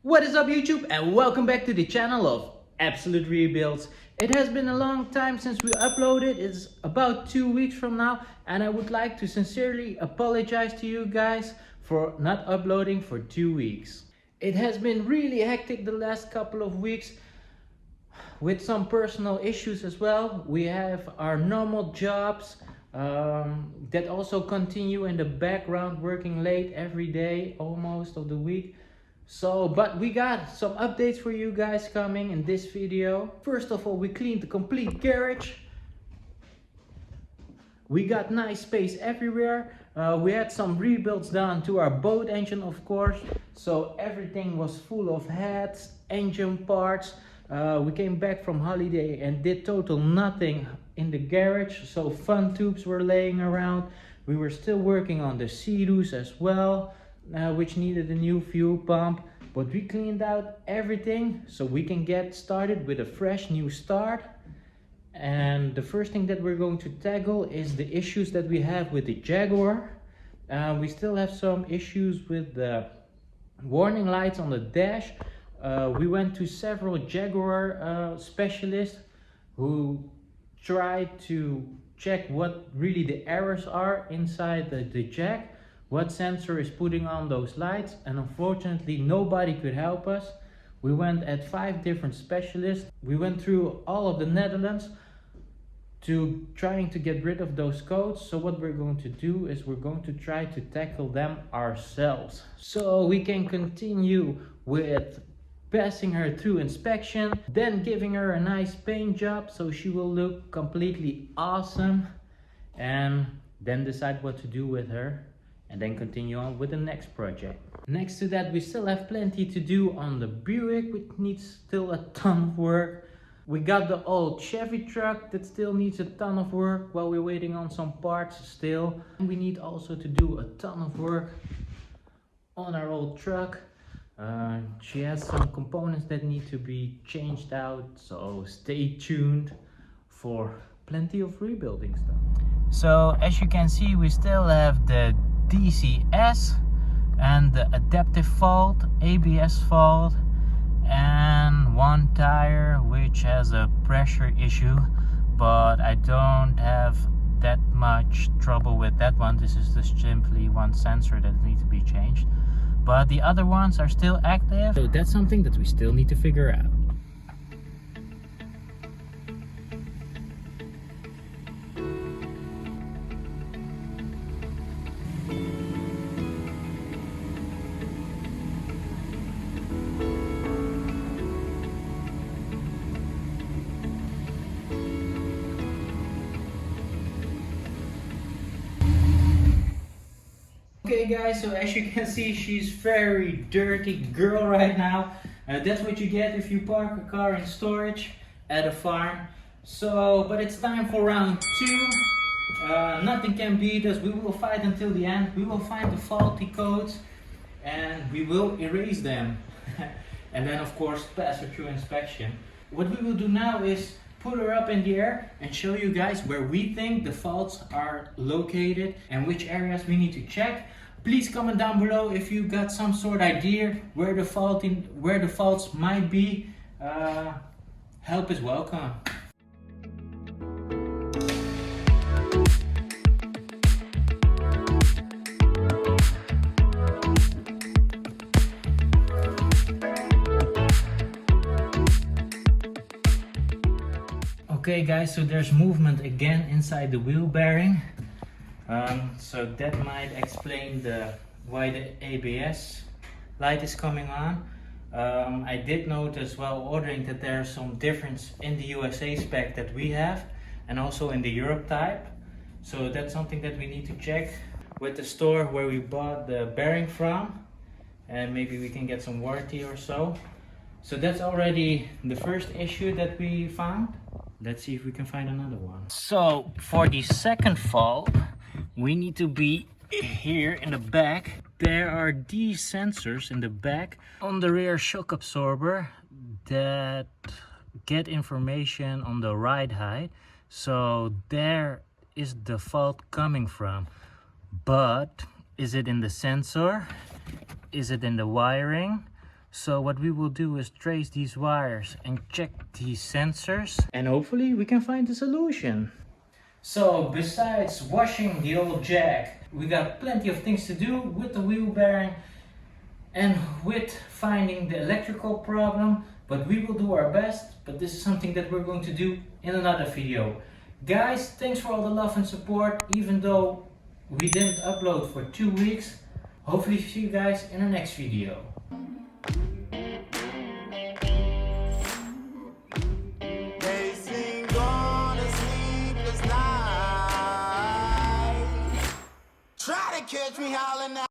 What is up YouTube, and welcome back to the channel of Absolute Rebuilds. It has been a long time since we uploaded. It's about 2 weeks from now, and I would like to sincerely apologize to you guys for not uploading for 2 weeks. It has been really hectic the last couple of weeks with some personal issues as well. We have our normal jobs that also continue in the background, working late every day almost of the week. But we got some updates for you guys coming in this video. First of all, we cleaned the complete garage. We got nice space everywhere. We had some rebuilds done to our boat engine, of course. So everything was full of heads, engine parts. We came back from holiday and did total nothing in the garage. So fun tubes were laying around. We were still working on the Sea-Doos as well, which needed a new fuel pump. But we cleaned out everything so we can get started with a fresh new start. And the first thing that we're going to tackle is the issues that we have with the Jaguar. We still have some issues with the warning lights on the dash. We went to several Jaguar specialists who tried to check what really the errors are inside the jack, what sensor is putting on those lights, and unfortunately nobody could help us. We went at 5 different specialists. We went through all of the Netherlands to trying to get rid of those codes. So what we're going to do is we're going to try to tackle them ourselves, so we can continue with passing her through inspection, then giving her a nice paint job so she will look completely awesome, and then decide what to do with her, and then continue on with the next project. Next to that, we still have plenty to do on the Buick, which needs still a ton of work. We got the old Chevy truck that still needs a ton of work while we're waiting on some parts still. And we need also to do a ton of work on our old truck. She has some components that need to be changed out, so stay tuned for plenty of rebuilding stuff. So as you can see, we still have the DCS and the adaptive fault, ABS fault, and one tire which has a pressure issue, but I don't have that much trouble with that one. This is just simply one sensor that needs to be changed, but the other ones are still active, so that's something that we still need to figure out. Okay guys, so as you can see, she's very dirty girl right now. That's what you get if you park a car in storage at a farm. But it's time for round 2. Nothing can beat us. We will fight until the end. We will find the faulty codes and we will erase them. And then of course pass her through inspection. What we will do now is put her up in the air and show you guys where we think the faults are located and which areas we need to check. Please comment down below if you got some sort of idea where the faults might be. Help is welcome. Okay guys, so there's movement again inside the wheel bearing. So that might explain why the ABS light is coming on. I did notice while ordering that there's some difference in the USA spec that we have and also in the Europe type. So that's something that we need to check with the store where we bought the bearing from, and maybe we can get some warranty or so. So that's already the first issue that we found. Let's see if we can find another one. So for the second fault, we need to be here in the back. There are these sensors in the back on the rear shock absorber that get information on the ride height. So there is the fault coming from. But is it in the sensor? Is it in the wiring? So what we will do is trace these wires and check these sensors, and hopefully we can find a solution. So besides washing the old Jag, we got plenty of things to do with the wheel bearing and with finding the electrical problem, but we will do our best. But this is something that we're going to do in another video. Guys, thanks for all the love and support, even though we didn't upload for 2 weeks. Hopefully see you guys in the next video. Catch me howling now.